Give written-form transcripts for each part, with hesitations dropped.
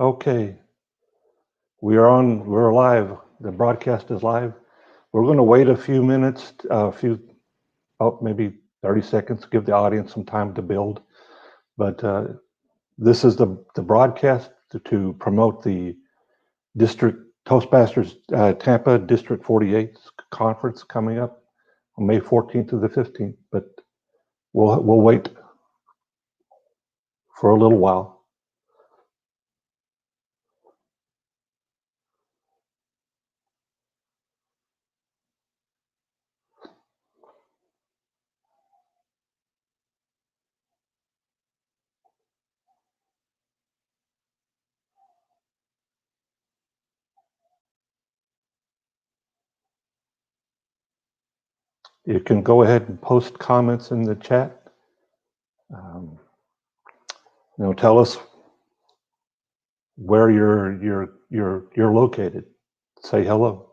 Okay, we're live. The broadcast is live. We're going to wait a few minutes, maybe 30 seconds, give the audience some time to build. But this is the broadcast to promote the Toastmasters Tampa District 48 conference coming up on May 14th to the 15th. But we'll wait for a little while. You can go ahead and post comments in the chat. Tell us where you're located. Say hello.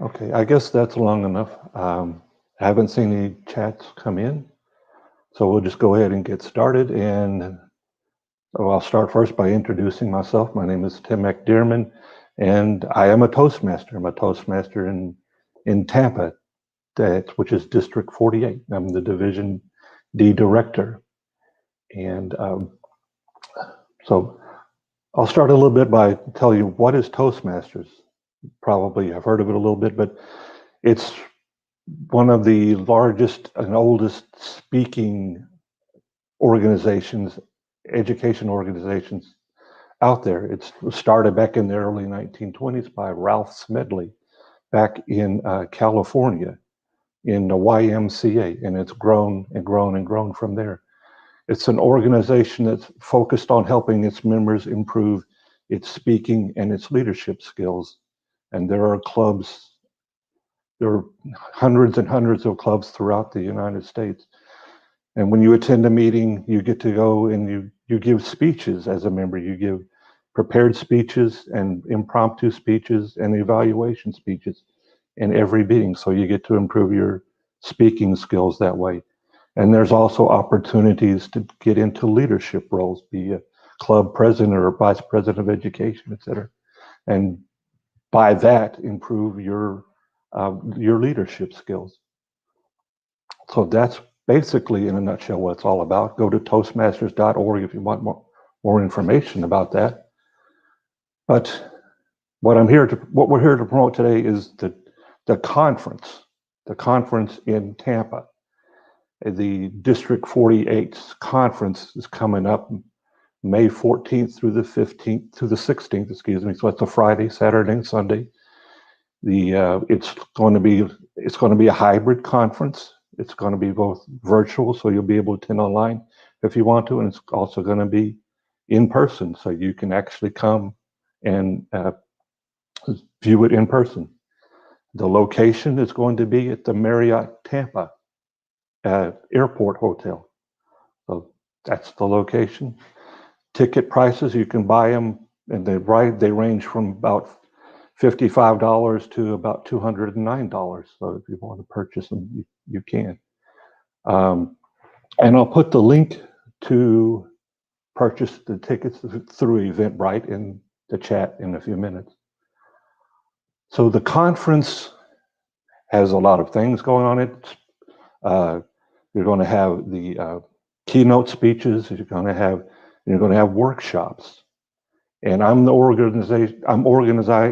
Okay, I guess that's long enough. I haven't seen any chats come in, so we'll just go ahead and get started. And so I'll start first by introducing myself. My name is Tim McDearman, and I am a Toastmaster. I'm a Toastmaster in Tampa, which is District 48. I'm the Division D Director. And so I'll start a little bit by telling you what is Toastmasters. Probably I've heard of it a little bit, but it's one of the largest and oldest speaking organizations, education organizations out there. It started back in the early 1920s by Ralph Smedley back in California in the YMCA, and it's grown and grown and grown from there. It's an organization that's focused on helping its members improve its speaking and its leadership skills. And there are clubs, there are hundreds and hundreds of clubs throughout the United States. And when you attend a meeting, you get to go and you give speeches as a member. You give prepared speeches and impromptu speeches and evaluation speeches in every meeting. So you get to improve your speaking skills that way. And there's also opportunities to get into leadership roles, be a club president or vice president of education, et cetera. And by that, improve your leadership skills. So that's basically, in a nutshell, what it's all about. Go to toastmasters.org if you want more information about that. But what we're here to promote today is the conference in Tampa. The District 48 conference is coming up May 14th through the 15th to the 16th, excuse me. So it's a Friday, Saturday, and Sunday. It's going to be a hybrid conference. It's going to be both virtual, so you'll be able to attend online if you want to, and it's also going to be in person, so you can actually come and view it in person. The location is going to be at the Marriott Tampa Airport Hotel. So that's the location. Ticket prices, you can buy them, and they range from about $55 to about $209. So if you want to purchase them, you can. And I'll put the link to purchase the tickets through Eventbrite in the chat in a few minutes. So the conference has a lot of things going on. You're going to have the keynote speeches. You're going to have workshops. And I'm organizing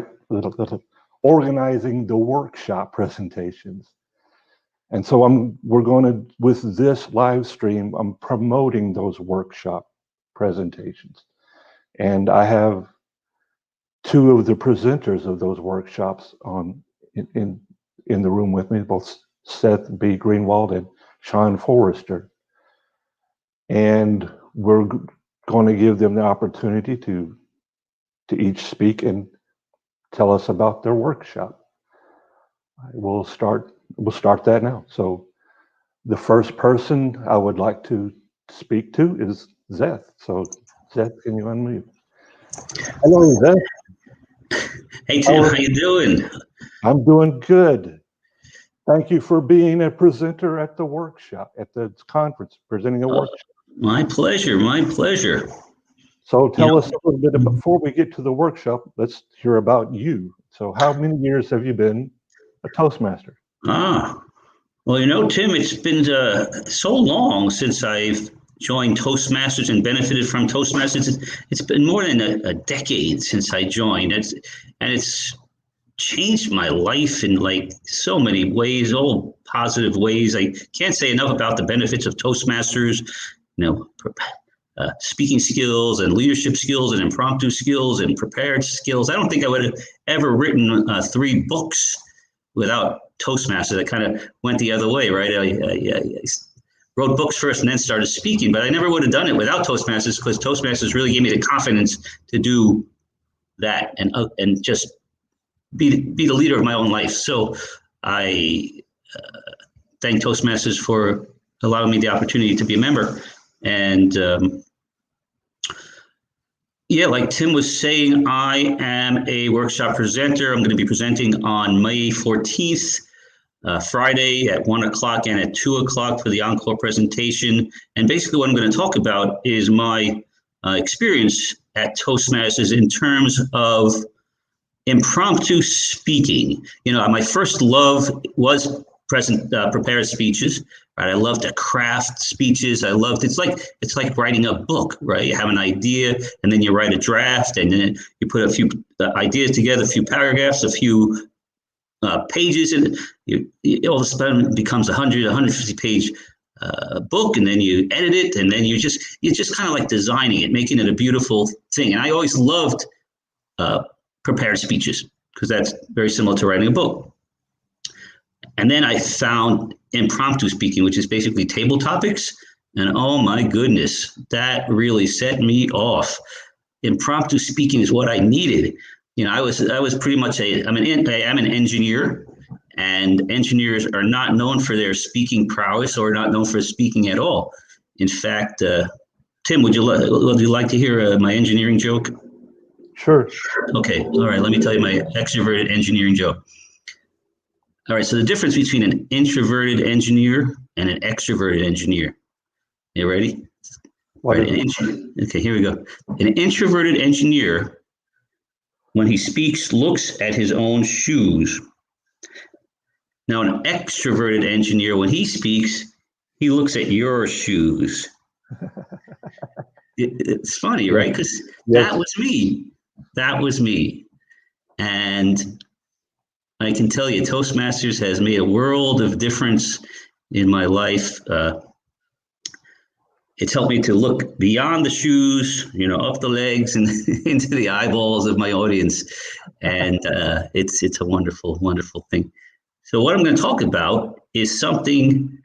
organizing the workshop presentations. And so we're going to, with this live stream, I'm promoting those workshop presentations. And I have two of the presenters of those workshops in the room with me, both Seth B. Greenwald and Sean Forrester. And we're going to give them the opportunity to each speak and tell us about their workshop. We'll start that now. So the first person I would like to speak to is Seth. So Seth, can you unmute? Hello, Seth. Hey Tim, how you doing? I'm doing good. Thank you for being a presenter at the workshop, at the conference, presenting a workshop. My pleasure, my pleasure. So tell us a little bit about, before we get to the workshop, let's hear about you. So how many years have you been a Toastmaster? Well, Tim, it's been so long since I've joined Toastmasters and benefited from Toastmasters. It's been more than a decade since I joined. It's changed my life in like so many ways, all positive ways. I can't say enough about the benefits of Toastmasters, speaking skills and leadership skills and impromptu skills and prepared skills. I don't think I would have ever written 3 books without Toastmasters. I kind of went the other way, right? I wrote books first and then started speaking, but I never would have done it without Toastmasters, because Toastmasters really gave me the confidence to do that and just be the leader of my own life. So I thank Toastmasters for allowing me the opportunity to be a member. And like Tim was saying, I am a workshop presenter. I'm going to be presenting on May 14th, Friday at 1 o'clock and at 2 o'clock for the encore presentation. And basically what I'm going to talk about is my experience at Toastmasters in terms of impromptu speaking. My first love was prepared speeches. Right? I love to craft speeches. It's like writing a book, right? You have an idea and then you write a draft, and then you put a few ideas together, a few paragraphs, a few pages, and all of a sudden it becomes 150 page book, and then you edit it, and then you're just kind of like designing it, making it a beautiful thing. And I always loved prepared speeches, because that's very similar to writing a book. And then I found impromptu speaking, which is basically table topics. And oh my goodness, that really set me off. Impromptu speaking is what I needed. I was pretty much I'm an engineer, and engineers are not known for their speaking prowess, or not known for speaking at all. In fact, Tim, would you like to hear my engineering joke? Sure. Okay. All right. Let me tell you my extroverted engineering joke. All right. So the difference between an introverted engineer and an extroverted engineer. You ready? Right. Okay. Here we go. An introverted engineer, when he speaks, looks at his own shoes. Now, an extroverted engineer, when he speaks, he looks at your shoes. It's funny, right? Because that was me. That was me. And I can tell you, Toastmasters has made a world of difference in my life. It's helped me to look beyond the shoes, up the legs and into the eyeballs of my audience. And it's a wonderful, wonderful thing. So what I'm going to talk about is something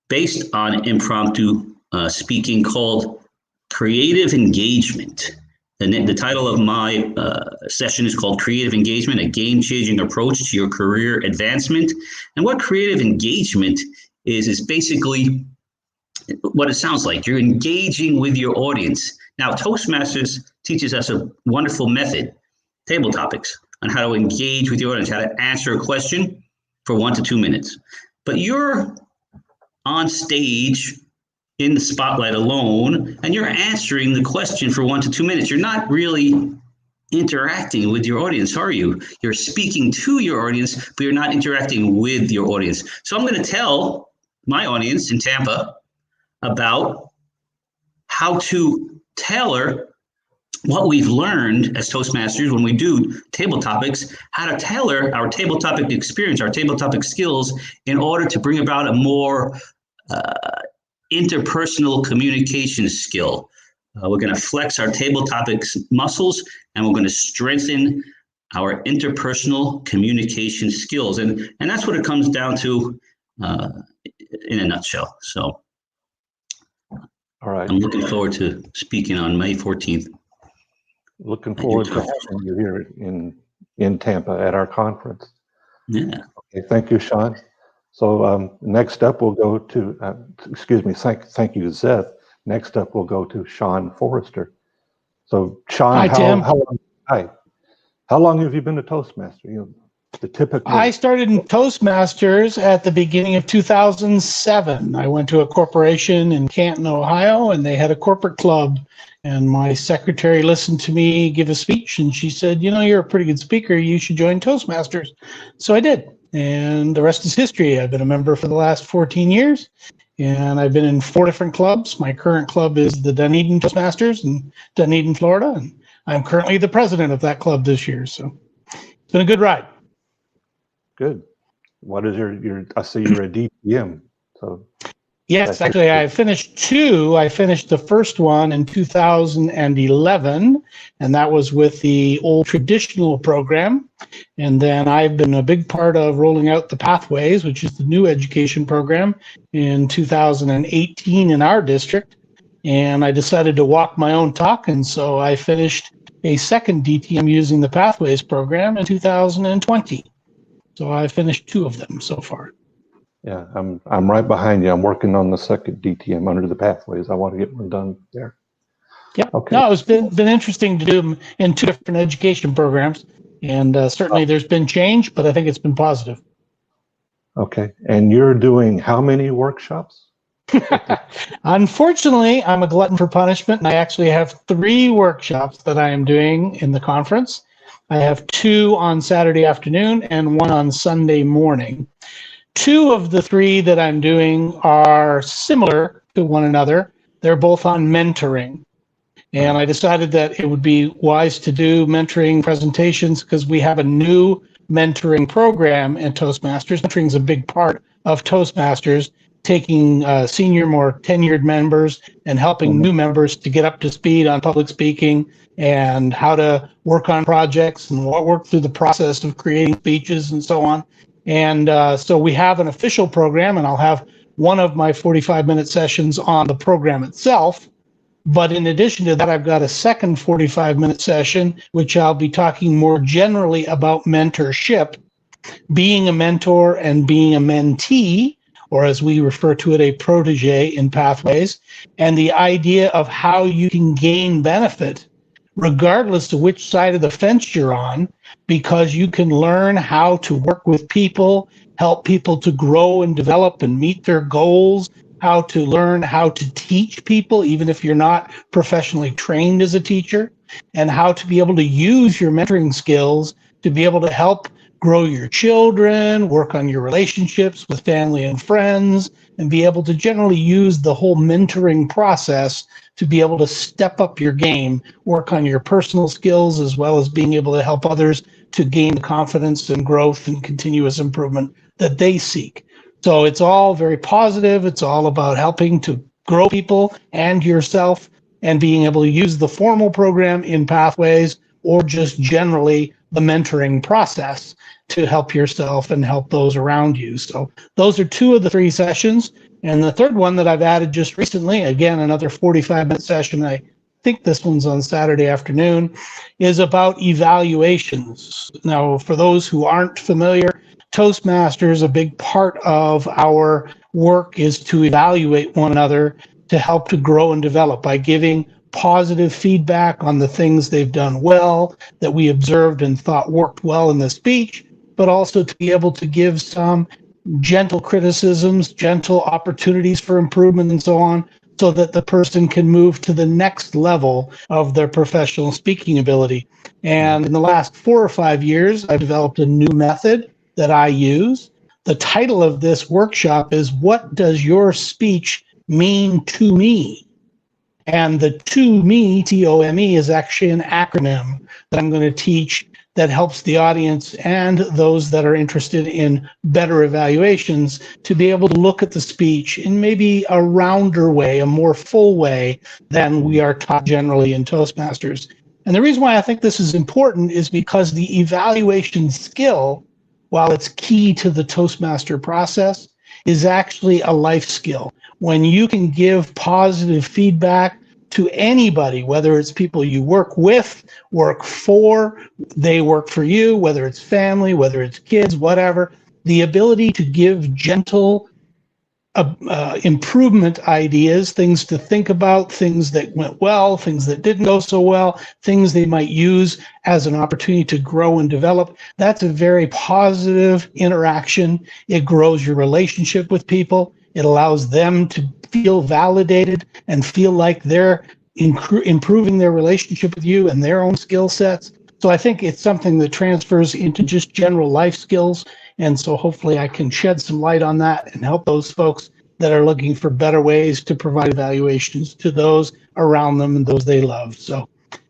based on impromptu speaking called creative engagement. The title of my session is called Creative Engagement, a game-changing approach to your career advancement. And what creative engagement is basically what it sounds like. You're engaging with your audience. Now, Toastmasters teaches us a wonderful method, table topics, on how to engage with your audience, how to answer a question for 1 to 2 minutes. But you're on stage in the spotlight alone, and you're answering the question for 1 to 2 minutes. You're not really interacting with your audience, are you? You're speaking to your audience, but you're not interacting with your audience. So I'm going to tell my audience in Tampa about how to tailor what we've learned as Toastmasters when we do table topics, how to tailor our table topic experience, our table topic skills in order to bring about a more interpersonal communication skill. We're going to flex our table topics muscles, and we're going to strengthen our interpersonal communication skills. And that's what it comes down to in a nutshell. So All right. I'm looking forward to speaking on May 14th. Looking forward to having you here in Tampa at our conference. Yeah. Okay, thank you, Sean. So next up, we'll go to, thank you, Seth. Next up, we'll go to Sean Forrester. So Sean, Hi, Tim. How long have you been a Toastmaster? The typical. I started in Toastmasters at the beginning of 2007. I went to a corporation in Canton, Ohio, and they had a corporate club. And my secretary listened to me give a speech, and she said, you're a pretty good speaker. You should join Toastmasters. So I did. And the rest is history. I've been a member for the last 14 years, and I've been in 4 different clubs. My current club is the Dunedin Toastmasters in Dunedin, Florida, and I'm currently the president of that club this year. So it's been a good ride. Good. What is your I see you're a DTM. So yes, actually I finished 2. I finished the first one in 2011, and that was with the old traditional program. And then I've been a big part of rolling out the Pathways, which is the new education program, in 2018 in our district. And I decided to walk my own talk, and so I finished a second DTM using the Pathways program in 2020. So I finished 2 of them so far. Yeah, I'm right behind you. I'm working on the second DTM under the Pathways. I want to get one done there. Yeah. Okay. No, it's been interesting to do them in 2 different education programs, and certainly there's been change, but I think it's been positive. Okay. And you're doing how many workshops? Unfortunately, I'm a glutton for punishment, and I actually have 3 workshops that I am doing in the conference. I have 2 on Saturday afternoon and 1 on Sunday morning. 2 of the 3 that I'm doing are similar to one another. They're both on mentoring. And I decided that it would be wise to do mentoring presentations because we have a new mentoring program in Toastmasters. Mentoring is a big part of Toastmasters, taking senior, more tenured members and helping new members to get up to speed on public speaking and how to work on projects and work through the process of creating speeches and so on. And so we have an official program, and I'll have one of my 45-minute sessions on the program itself. But in addition to that, I've got a second 45-minute session, which I'll be talking more generally about mentorship, being a mentor and being a mentee, or as we refer to it, a protege in Pathways, and the idea of how you can gain benefit regardless of which side of the fence you're on, because you can learn how to work with people, help people to grow and develop and meet their goals, how to learn how to teach people, even if you're not professionally trained as a teacher, and how to be able to use your mentoring skills to be able to help grow your children, work on your relationships with family and friends, and be able to generally use the whole mentoring process to be able to step up your game, work on your personal skills, as well as being able to help others to gain the confidence and growth and continuous improvement that they seek. So it's all very positive. It's all about helping to grow people and yourself and being able to use the formal program in Pathways or just generally the mentoring process to help yourself and help those around you. So those are 2 of the 3 sessions. And the third one that I've added just recently, again, another 45-minute session, I think this one's on Saturday afternoon, is about evaluations. Now, for those who aren't familiar, Toastmasters, a big part of our work is to evaluate one another to help to grow and develop by giving positive feedback on the things they've done well, that we observed and thought worked well in the speech, but also to be able to give some gentle criticisms, gentle opportunities for improvement and so on, so that the person can move to the next level of their professional speaking ability. And in the last 4 or 5 years, I've developed a new method that I use. The title of this workshop is, What Does Your Speech Mean to Me? And the TOME, T-O-M-E, is actually an acronym that I'm going to teach that helps the audience and those that are interested in better evaluations to be able to look at the speech in maybe a rounder way, a more full way than we are taught generally in Toastmasters. And the reason why I think this is important is because the evaluation skill, while it's key to the Toastmaster process, is actually a life skill. When you can give positive feedback to anybody, whether it's people you work with, work for, they work for you, whether it's family, whether it's kids, whatever, the ability to give gentle improvement ideas, things to think about, things that went well, things that didn't go so well, things they might use as an opportunity to grow and develop. That's a very positive interaction. It grows your relationship with people. It allows them to feel validated and feel like they're improving their relationship with you and their own skill sets. So I think it's something that transfers into just general life skills. And so hopefully I can shed some light on that and help those folks that are looking for better ways to provide evaluations to those around them and those they love. So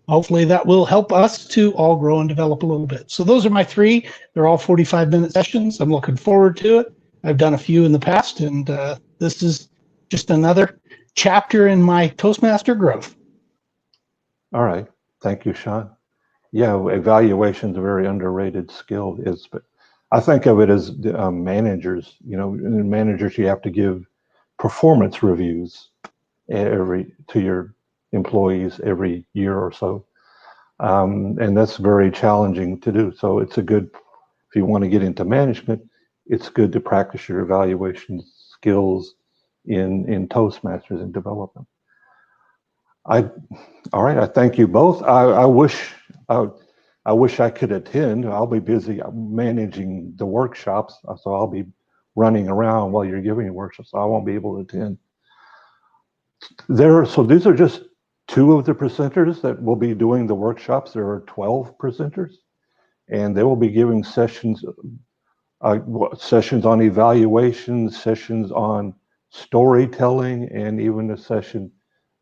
hopefully that will help us to all grow and develop a little bit. So those are my three. They're all 45-minute sessions. I'm looking forward to it. I've done a few in the past, and this is just another chapter in my Toastmaster growth. All right. Thank you, Sean. Yeah, evaluation is a very underrated skill. I think of it as managers. You know, in managers, you have to give performance reviews to your employees every year or so, and that's very challenging to do. So it's if you want to get into management, it's good to practice your evaluation skills in Toastmasters and develop them. All right, I thank you both. I wish I could attend. I'll be busy managing the workshops, so I'll be running around while you're giving workshops, so I won't be able to attend. So these are just 2 of the presenters that will be doing the workshops. There are 12 presenters, and they will be giving sessions on evaluation, sessions on storytelling, and even a session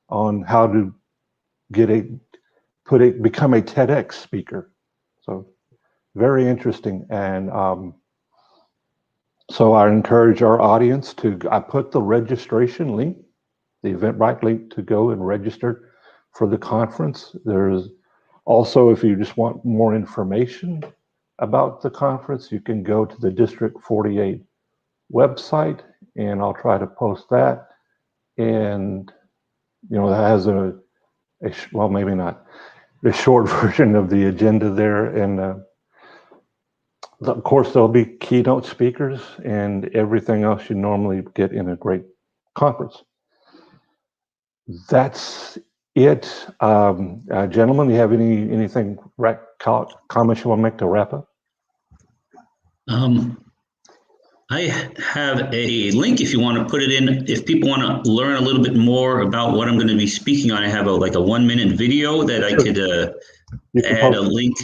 on how to become a TEDx speaker. So very interesting. And so I encourage our audience I put the registration link, the Eventbrite link, to go and register for the conference. There's also, if you just want more information about the conference, you can go to the District 48 website, and I'll try to post that. And, you know, that has well, maybe not, the short version of the agenda there. And of course, there'll be keynote speakers and everything else you normally get in a great conference. That's it. Gentlemen, do you have anything comments you want to make to wrap up? I have a link if you want to put it in. If people want to learn a little bit more about what I'm going to be speaking on, I have like a 1-minute video that I could add a link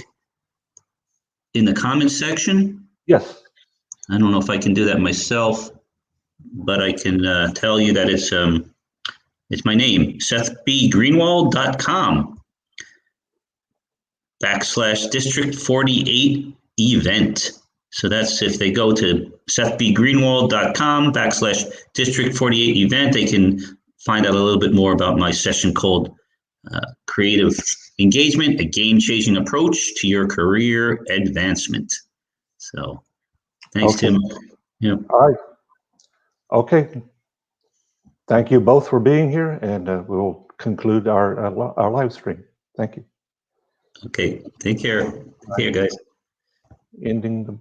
in the comments section. Yes. I don't know if I can do that myself, but I can tell you that it's my name, SethBGreenwald.com /District 48 event. So that's if they go to SethBGreenwald.com /District 48 event, they can find out a little bit more about my session called Creative Engagement, a game-changing approach to your career advancement. So thanks, Okay. Tim. Yeah. All right. Okay. Thank you both for being here, and we'll conclude our live stream. Thank you. Okay. Take care. Take care, guys. Ending the